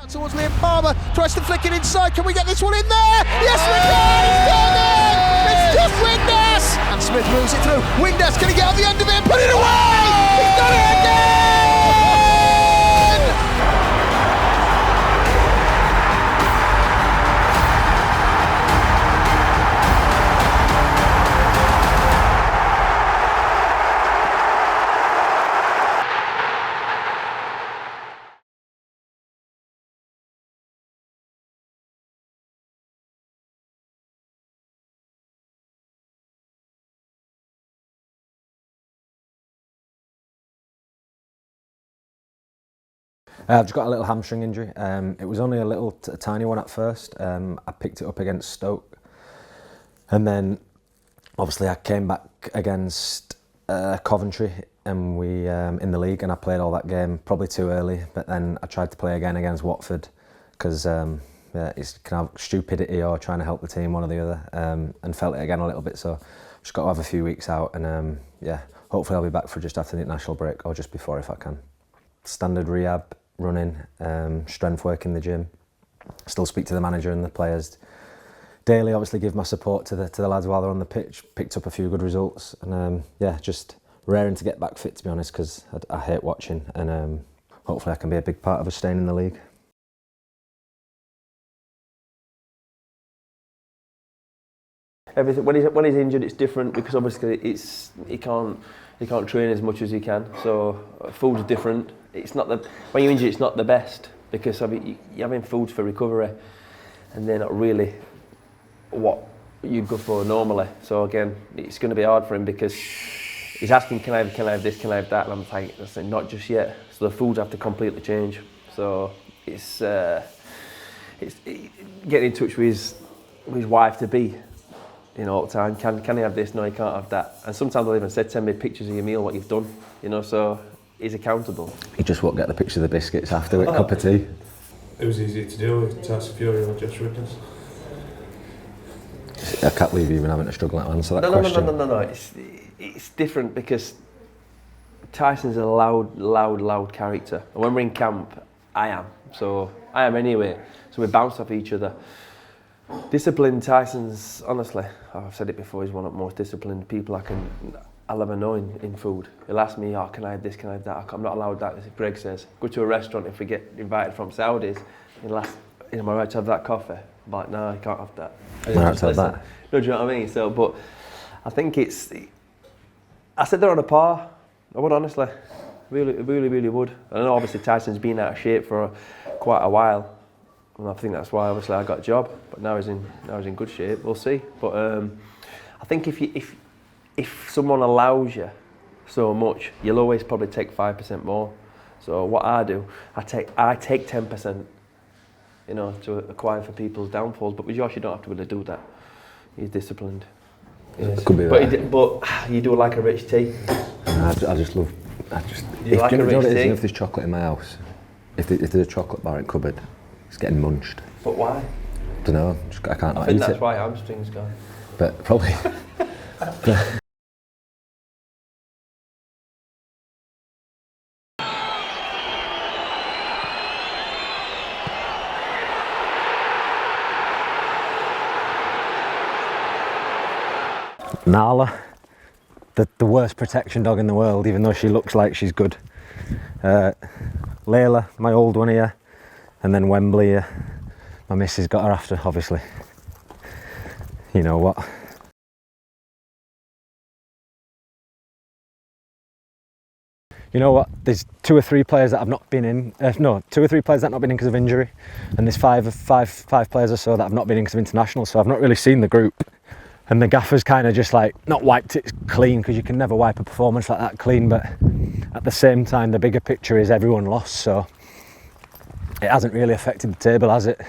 Towards Liam Palmer, tries to flick it inside. Can we get this one in there? Yes, we can! It's gone in! It's just Windass! And Smith moves it through. Windass, can he get on the end of it and put it away? He's done it again! I've just got a little hamstring injury. It was only a tiny one at first. I picked it up against Stoke, and then obviously I came back against Coventry, and we in the league, and I played all that game probably too early. But then I tried to play again against Watford because it's kind of stupidity or trying to help the team, one or the other, and felt it again a little bit. So just got to have a few weeks out, and hopefully I'll be back for just after the international break or just before if I can. Standard rehab. Running, strength work in the gym. Still speak to the manager and the players daily. Obviously, give my support to the lads while they're on the pitch. Picked up a few good results, and just raring to get back fit, to be honest, because I hate watching, and hopefully I can be a big part of us staying in the league. Everything when he's injured, it's different because obviously he can't train as much as he can. So food's different. It's not when you're injured, it's not the best because you're having foods for recovery, and they're not really what you'd go for normally. So again, it's going to be hard for him because he's asking, can I have this, can I have that, and I'm like, I say, not just yet. So the foods have to completely change. So it's getting in touch with his wife to be. All the time. Can he have this? No, he can't have that. And sometimes I'll even say, send me pictures of your meal, what you've done. So he's accountable. He just won't get the picture of the biscuits after with a cup of tea. It was easy to deal with Tyson Fury or Josh Windass. I can't believe you've been having to struggle to answer that question. No. It's different because Tyson's a loud character. And when we're in camp, I am. So I am anyway. So we bounce off each other. Disciplined, Tyson's, honestly, I've said it before, he's one of the most disciplined people I'll ever know in food. He'll ask me, can I have this, can I have that? I'm not allowed that, as Greg says. Go to a restaurant, if we get invited from Saudis, he'll ask, am I right to have that coffee? I'm like, no, you can't have that. Am I right to have that? No, do you know what I mean? So, but I think I said they're on a par. I would honestly, really would. I know obviously Tyson's been out of shape for quite a while. And I think that's why obviously I got a job, but now he's in good shape. We'll see. But I think if someone allows you so much, you'll always probably take 5% more. So what I do, I take 10%, to acquire for people's downfalls. But with Josh, you don't have to really do that. He's disciplined. It could be that. But you do like a rich tea. I just love. If there's chocolate in my house, if there's a chocolate bar in cupboard. It's getting munched. But why? Don't know. I can't I eat think that's it. why hamstrings go. But probably. Nala, the worst protection dog in the world, even though she looks like she's good. Layla, my old one here. And then Wembley, my missus got her after, obviously. You know what? You know what? There's 2 or 3 players that have not been in. 2 or 3 players that have not been in because of injury, and there's five players or so that have not been in because of international. So I've not really seen the group, and the gaffer's kind of just like not wiped it clean because you can never wipe a performance like that clean. But at the same time, the bigger picture is everyone lost. So. It hasn't really affected the table, has it?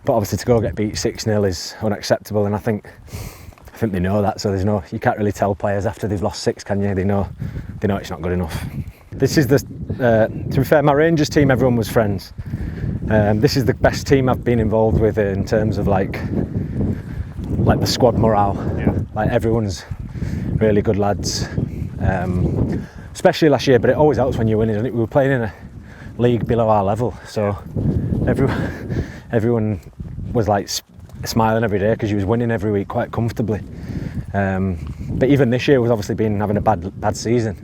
But obviously to go get beat 6-0 is unacceptable, and I think they know that. So you can't really tell players after they've lost 6, can you? They know it's not good enough. This is to be fair, my Rangers team, everyone was friends. This is the best team I've been involved with in terms of like the squad morale. Yeah. Like everyone's really good lads, especially last year. But it always helps when you're winning. We were playing in a league below our level, so everyone was like smiling every day because you was winning every week quite comfortably. But even this year, we've obviously been having a bad season.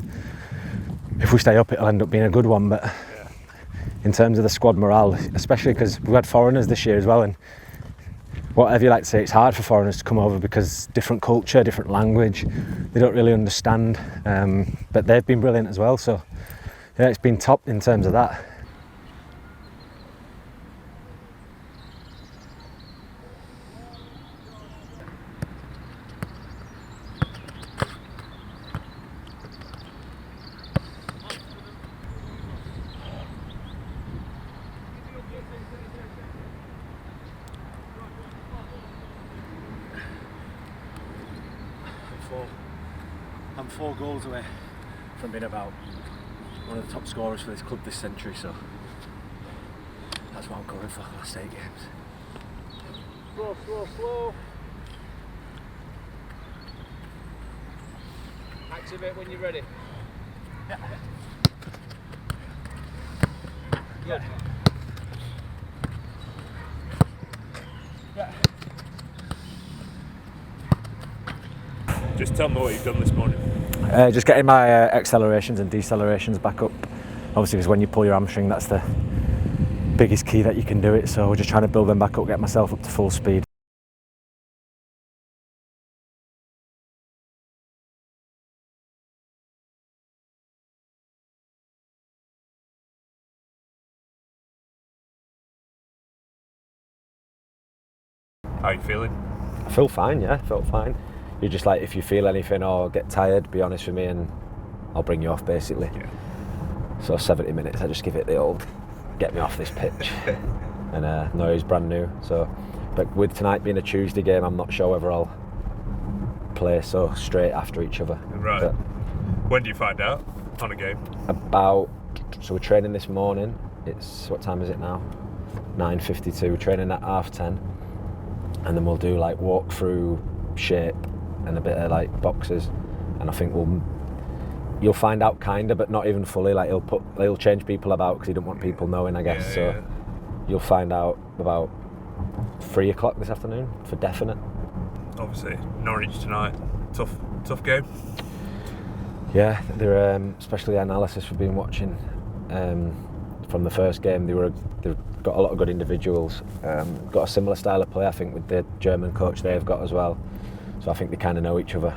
If we stay up, it'll end up being a good one. But in terms of the squad morale, especially because we've had foreigners this year as well, and whatever you like to say, it's hard for foreigners to come over because different culture, different language, they don't really understand. But they've been brilliant as well. So yeah, it's been top in terms of that. I'm 4 goals away from being about one of the top scorers for this club this century, so that's what I'm going for the last 8 games. Slow. Activate when you're ready. Yeah. Good. Yeah. Just tell me what you've done this morning. Just getting my accelerations and decelerations back up. Obviously, because when you pull your hamstring, that's the biggest key that you can do it. So we're just trying to build them back up, get myself up to full speed. How are you feeling? I feel fine, yeah, I felt fine. You're just like, if you feel anything or get tired, be honest with me and I'll bring you off basically. Yeah. So 70 minutes, I just give it the old, get me off this pitch. And no, he's brand new. So, but with tonight being a Tuesday game, I'm not sure whether I'll play so straight after each other. Right. But when do you find out on a game? So we're training this morning. It's, what time is it now? 9:52. We're training at 10:30. And then we'll do like walk through shape and a bit of like boxes, and I think you'll find out kinda, but not even fully. Like he'll change people about because he don't want people knowing, I guess. So you'll find out about 3 o'clock this afternoon for definite. Obviously, Norwich tonight. Tough game. Yeah, they're especially the analysis we've been watching from the first game. They've got a lot of good individuals. Got a similar style of play, I think, with the German coach they've got as well. So I think they kind of know each other.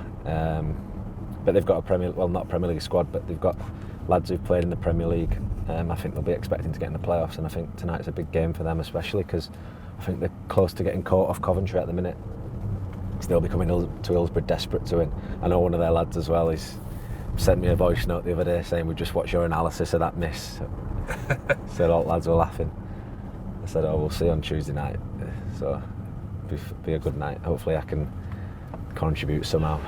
But they've got not a Premier League squad, but they've got lads who've played in the Premier League. I think they'll be expecting to get in the playoffs, and I think tonight's a big game for them, especially because I think they're close to getting caught off Coventry at the minute. So they'll be coming to Hillsborough desperate to win. I know one of their lads as well. He's sent me a voice note the other day saying, "We just watched your analysis of that miss." So all the lads were laughing. I said, "Oh, we'll see on Tuesday night." So be a good night. Hopefully I can contribute somehow.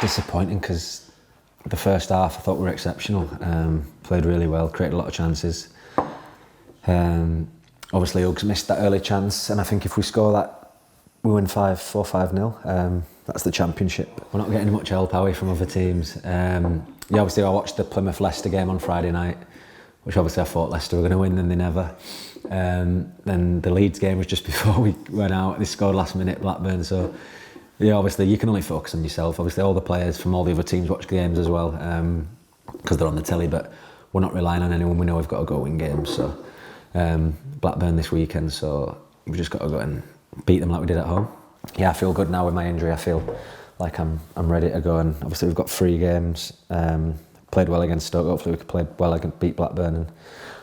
Disappointing because the first half I thought we were exceptional. Played really well, created a lot of chances. Obviously Uggs missed that early chance, and I think if we score that, we win 4-5-0. That's the Championship. We're not getting much help away from other teams. Obviously I watched the Plymouth-Leicester game on Friday night, which obviously I thought Leicester were going to win, and they never. Then the Leeds game was just before we went out. They scored last minute, Blackburn. So yeah, obviously you can only focus on yourself. Obviously all the players from all the other teams watch games as well, because they're on the telly, but we're not relying on anyone. We know we've got to go win games. So Blackburn this weekend, so we've just got to go and beat them like we did at home. Yeah, I feel good now with my injury. I feel like I'm ready to go, and obviously we've got 3 games. Played well against Stoke. Hopefully we could play well against beat Blackburn in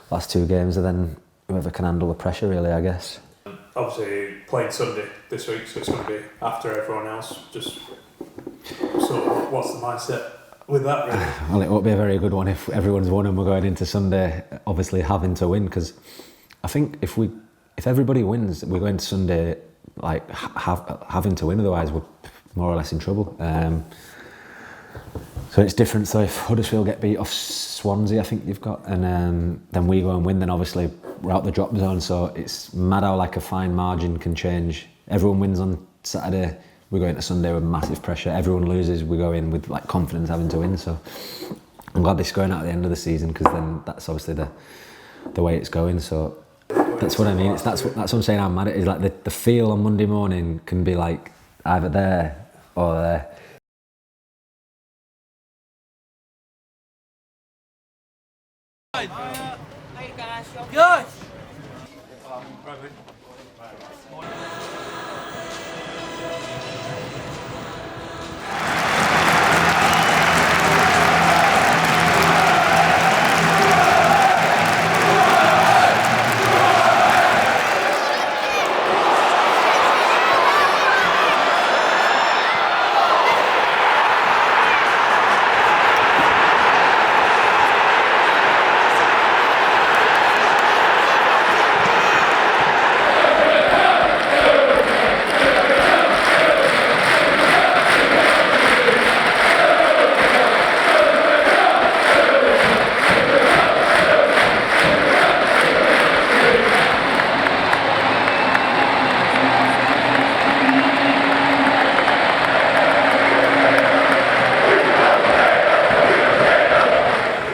last 2 games, and then whoever can handle the pressure, really, I guess. Obviously playing Sunday this week, so it's going to be after everyone else. Just sort of, what's the mindset with that, really? Well, it won't be a very good one if everyone's won and we're going into Sunday obviously having to win, because I think if everybody wins, we're going to Sunday like having to win, otherwise we're more or less in trouble. So it's different. So if Huddersfield get beat off Swansea, I think you've got, and then we go and win, then obviously we're out the drop zone. So it's mad how like a fine margin can change. Everyone wins on Saturday, we go into Sunday with massive pressure. Everyone loses, we go in with like confidence having to win. So I'm glad this is going out at the end of the season, because then that's obviously the way it's going. So that's what I mean. That's what I'm saying. How mad it is. Like the feel on Monday morning can be like either there or there. Josh!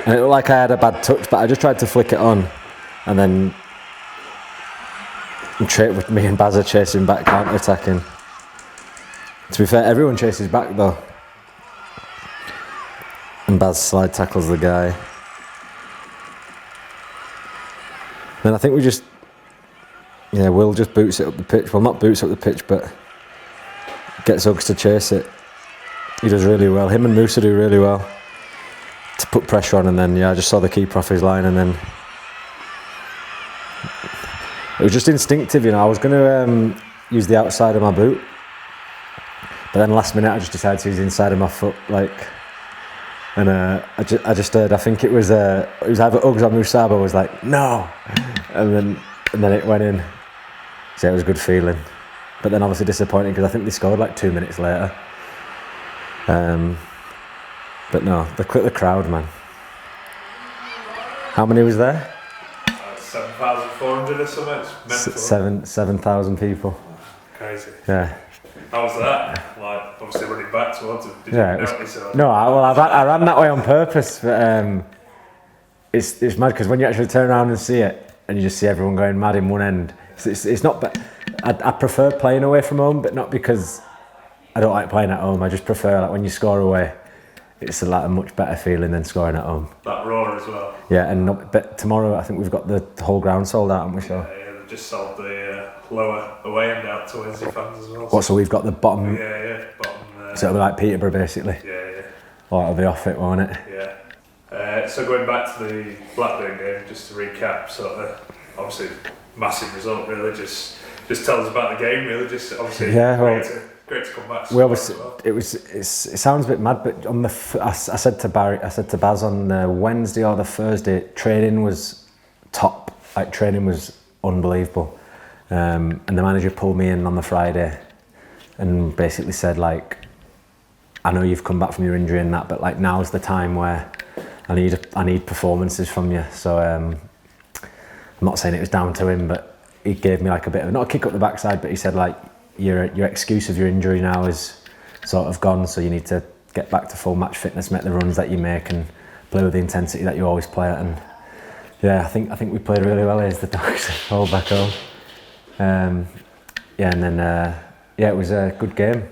And it looked like I had a bad touch, but I just tried to flick it on, and then with me and Baz are chasing back, counter-attacking. To be fair, everyone chases back though. And Baz slide tackles the guy. Then I think we just, Will just boots it up the pitch. Well, not boots up the pitch, but gets Uggs to chase it. He does really well. Him and Musa do really well to put pressure on, and then I just saw the keeper off his line, and then it was just instinctive, I was going to use the outside of my boot, but then last minute I just decided to use the inside of my foot, and I just heard, I think it was either Uggs or Musaba was like, no, and then it went in. So it was a good feeling, but then obviously disappointing because I think they scored like 2 minutes later. But no, the crowd, man. How many was there? 7,400 or something. It's mental. 7,000 people. Crazy. Yeah. How was that? Like, obviously running back towards it. Did Yeah. you notice it? No, I ran that way on purpose, but it's mad because when you actually turn around and see it, and you just see everyone going mad in one end. It's not. I prefer playing away from home, but not because I don't like playing at home. I just prefer like when you score away. It's like a much better feeling than scoring at home. That roar as well. Yeah, but tomorrow I think we've got the whole ground sold out, haven't we? So Yeah, they've just sold the lower away end out to Wednesday fans as well. what? So we've got the bottom. Yeah, bottom. So it'll be like Peterborough basically. Yeah. Or it'll be off it, won't it? Yeah. So going back to the Blackburn game, just to recap, obviously massive result really. Just tell us about the game really. Just obviously. Yeah. Well, Great to come back. We obviously, it sounds a bit mad, but on I said to Baz on the Wednesday or the Thursday, training was top. Like training was unbelievable, and the manager pulled me in on the Friday, and basically said like, I know you've come back from your injury and that, but like now's the time where I need performances from you. So I'm not saying it was down to him, but he gave me like a bit of not a kick up the backside, but he said like. Your excuse of your injury now is sort of gone, so you need to get back to full match fitness, make the runs that you make, and play with the intensity that you always play at. And yeah, I think we played really well as the Dogs all back home. And then it was a good game,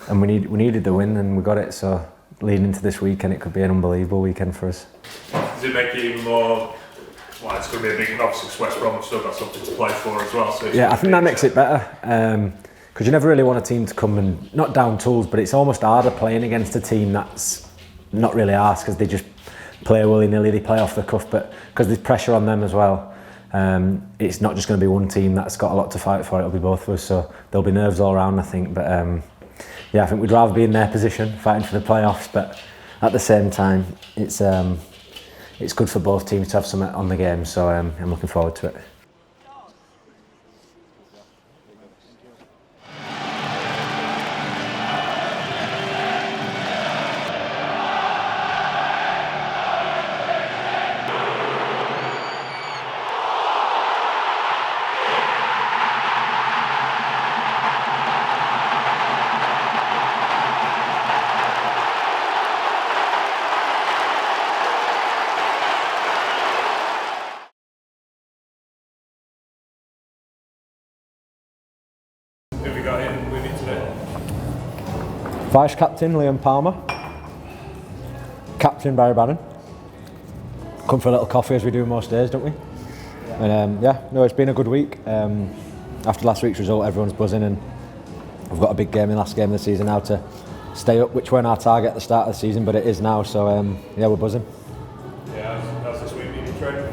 and we needed the win, and we got it. So leading into this weekend, it could be an unbelievable weekend for us. Does it make it even more well, it's going to be a big, obviously West Brom have still got something to play for as well. So yeah, I think that makes it better. Because you never really want a team to come and, not down tools, but it's almost harder playing against a team that's not really ours, because they just play willy-nilly, they play off the cuff, but because there's pressure on them as well. It's not just going to be one team that's got a lot to fight for, it'll be both of us, so there'll be nerves all around, I think. But yeah, I think we'd rather be in their position, fighting for the playoffs, but at the same time, it's good for both teams to have something on the game, so I'm looking forward to it. Who have we got in with you today? Vice captain Liam Palmer, captain Barry Bannon. Come for a little coffee as we do most days, don't we? Yeah. And yeah, no, it's been a good week. After last week's result, everyone's buzzing, and we've got a big game in the last game of the season now to stay up, which weren't our target at the start of the season, but it is now. So yeah, we're buzzing. Yeah, how's this week been in training?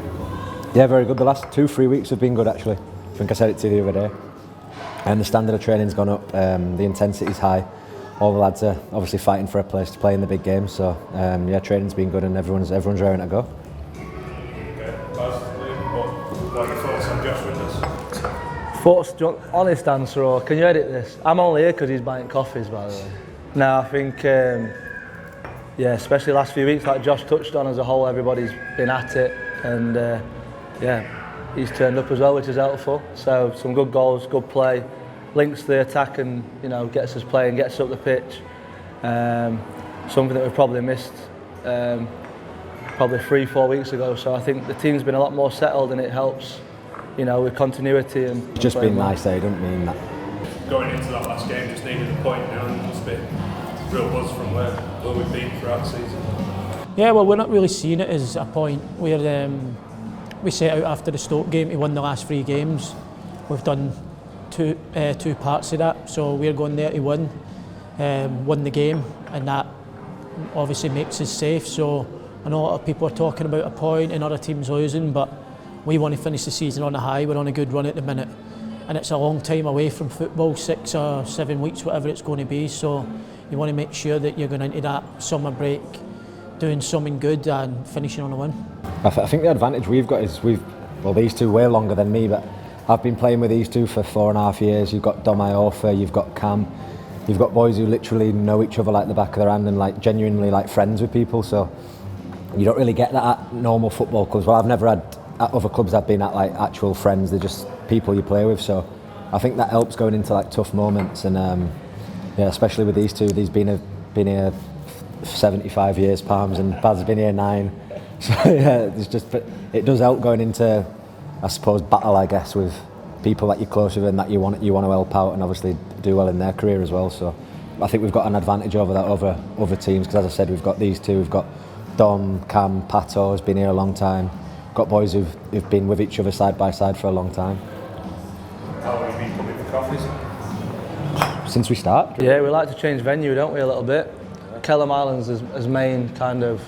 Yeah, very good. The last 2-3 weeks have been good actually. I think I said it to you the other day. And the standard of training's gone up, the intensity's high. All the lads are obviously fighting for a place to play in the big games, so yeah, training's been good and everyone's raring to go. Okay, Baz, what are your thoughts on Josh Windass? Thoughts, honest answer, or can you edit this? I'm only here because he's buying coffees, by the way. No, I think, yeah, especially the last few weeks, like Josh touched on, as a whole, everybody's been at it, and yeah, he's turned up as well, which is helpful. So some good goals, good play, links to the attack, and gets us playing, gets us up the pitch. Something that we've probably missed probably 3-4 weeks ago. So I think the team's been a lot more settled, and it helps, with continuity and. It's just been nice, though. Don't mean that. Going into that last game, just needed a point now, and it's been real buzz from where we've been throughout the season. Yeah, well, we're not really seeing it as a point. We set out after the Stoke game to win the last 3 games. We've done two parts of that, so we're going there to win the game, and that obviously makes us safe. So I know a lot of people are talking about a point and other teams losing, but we want to finish the season on a high. We're on a good run at the minute, and it's a long time away from football, 6 or 7 weeks, whatever it's going to be. So you want to make sure that you're going into that summer break doing something good and finishing on a win. I think the advantage we've got is these two way longer than me, but I've been playing with these two for 4.5 years. You've got Dom Iorfa, you've got Cam, you've got boys who literally know each other like the back of their hand and like genuinely like friends with people. So you don't really get that at normal football clubs. Well, I've never had at other clubs I've been at like actual friends. They're just people you play with. So I think that helps going into like tough moments. And yeah, especially with these two, these been here 75 years, Palms, and Baz has been here 9. So yeah, it does help going into, I suppose, battle, I guess, with people that you're close with and that you want to help out and obviously do well in their career as well. So I think we've got an advantage over that over other teams, because as I said, we've got these two. We've got Dom, Cam, Pato has been here a long time. Got boys who've been with each other side by side for a long time. How long have you been coming for coffees? Since we started. Yeah, we like to change venue, don't we, a little bit. Kelham Islands is main kind of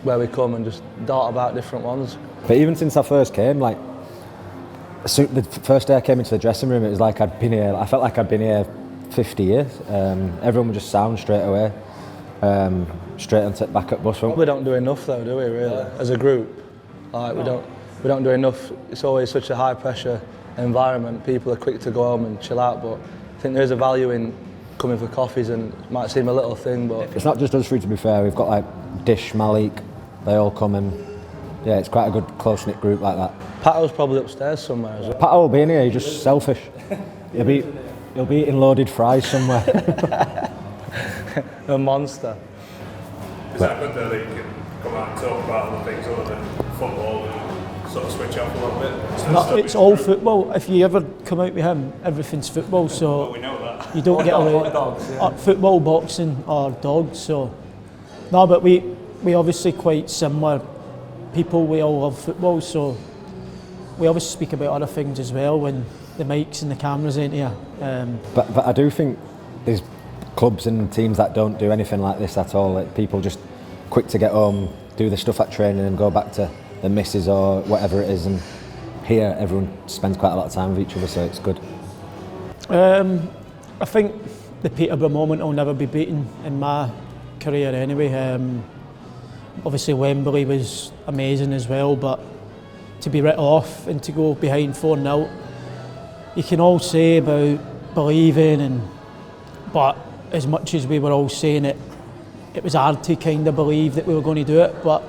where we come, and just dart about different ones. But even since I first came, like the first day I came into the dressing room, it was like I'd been here. I felt like I'd been here 50 years. Everyone would just sound straight away, straight onto the backup bus. We don't do enough though, do we? Really, as a group, like we don't do enough. It's always such a high pressure environment. People are quick to go home and chill out, but I think there is a value in coming for coffees, and it might seem a little thing, but it's not just us three, to be fair. We've got like Dish, Malik, they all come, and yeah, it's quite a good close-knit group like that. Pato's probably upstairs somewhere as well. Pato will be in here, he's just selfish. He'll be eating loaded fries somewhere. A monster. Is that good though that you can come out and talk about other things other than football and sort of switch off a little bit? It's all football. If you ever come out with him, everything's football. So well, we know that. You don't get away dogs, yeah. Football, boxing, or dogs. So no, but we obviously quite similar people. We all love football, so we always speak about other things as well when the mics and the cameras ain't here. But I do think there's clubs and teams that don't do anything like this at all. Like, people just quick to get home, do the stuff at training and go back to the missus or whatever it is. And here everyone spends quite a lot of time with each other, so it's good. I think the Peterborough moment will never be beaten in my career anyway. Obviously Wembley was amazing as well, but to be written off and to go behind 4-0, you can all say about believing, but as much as we were all saying it, it was hard to kind of believe that we were going to do it. But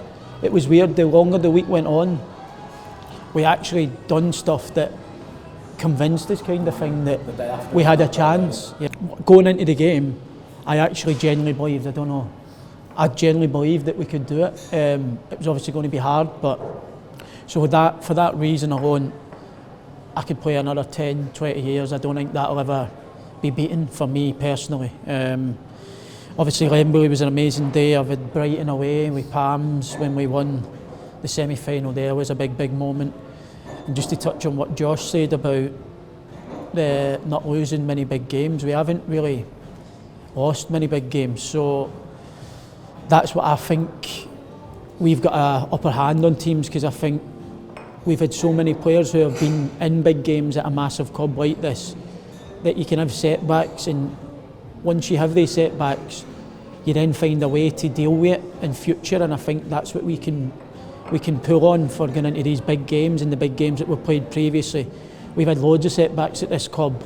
it was weird, the longer the week went on, we actually done stuff that convinced us kind of thing that we had a chance. Yeah. Going into the game, I actually genuinely believed, I genuinely believed that we could do it. It was obviously going to be hard, but so with that, for that reason alone, I could play another 10, 20 years. I don't think that'll ever be beaten for me personally. Obviously Wembley was an amazing day. I've had Brighton away with Palms when we won the semi-final there was a big moment. And just to touch on what Josh said about the not losing many big games, we haven't really lost many big games, so that's what I think we've got an upper hand on teams, because I think we've had so many players who have been in big games at a massive club like this that you can have setbacks, and once you have these setbacks you then find a way to deal with it in future, and I think that's what we can pull on for going into these big games and the big games that we've played previously. We've had loads of setbacks at this club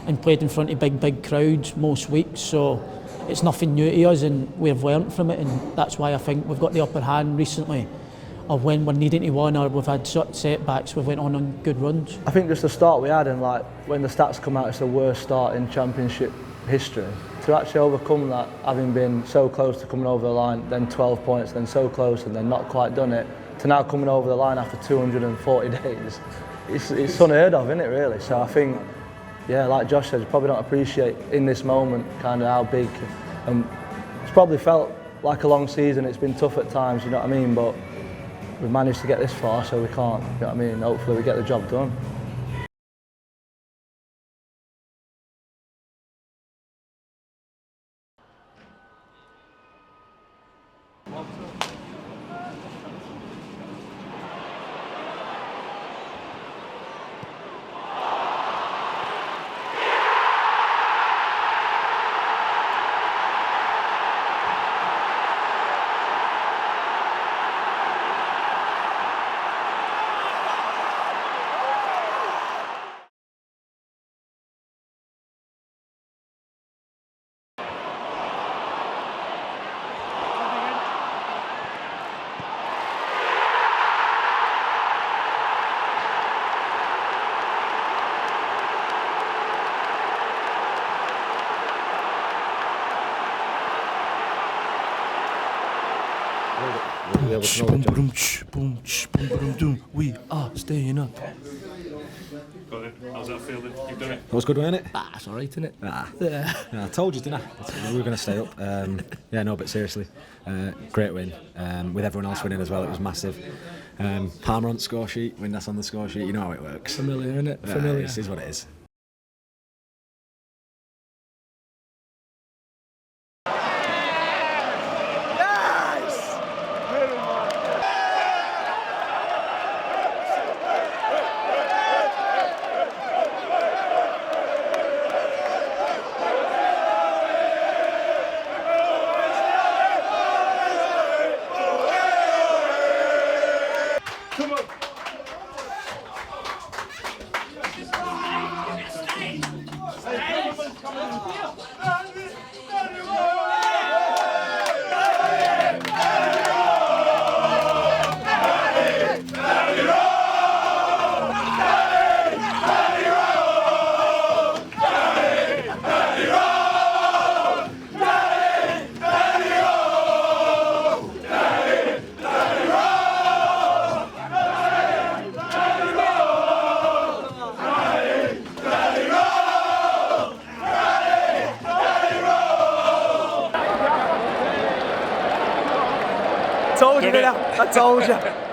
and played in front of big crowds most weeks, so it's nothing new to us and we've learnt from it, and that's why I think we've got the upper hand recently of when we're needing to win or we've had such setbacks, we've went on good runs. I think just the start we had, and like when the stats come out, it's the worst start in Championship history. To actually overcome that, having been so close to coming over the line, then 12 points, then so close and then not quite done it, to now coming over the line after 240 days, it's unheard of, isn't it really? So I think, yeah, like Josh said, you probably don't appreciate in this moment kind of how big, it's probably felt like a long season, it's been tough at times, you know what I mean, but we've managed to get this far, so we can't, you know what I mean, hopefully we get the job done. We are staying up. Got it. How's that feeling? You've done it. That was good, wasn't it? It's alright, isn't it? Yeah, I told you, didn't I? We were going to stay up. Yeah, no, but seriously, great win. With everyone else winning as well, it was massive. Palmer on the score sheet, Windass on the score sheet. You know how it works. Familiar, isn't it? Familiar. This is what it is. I told you.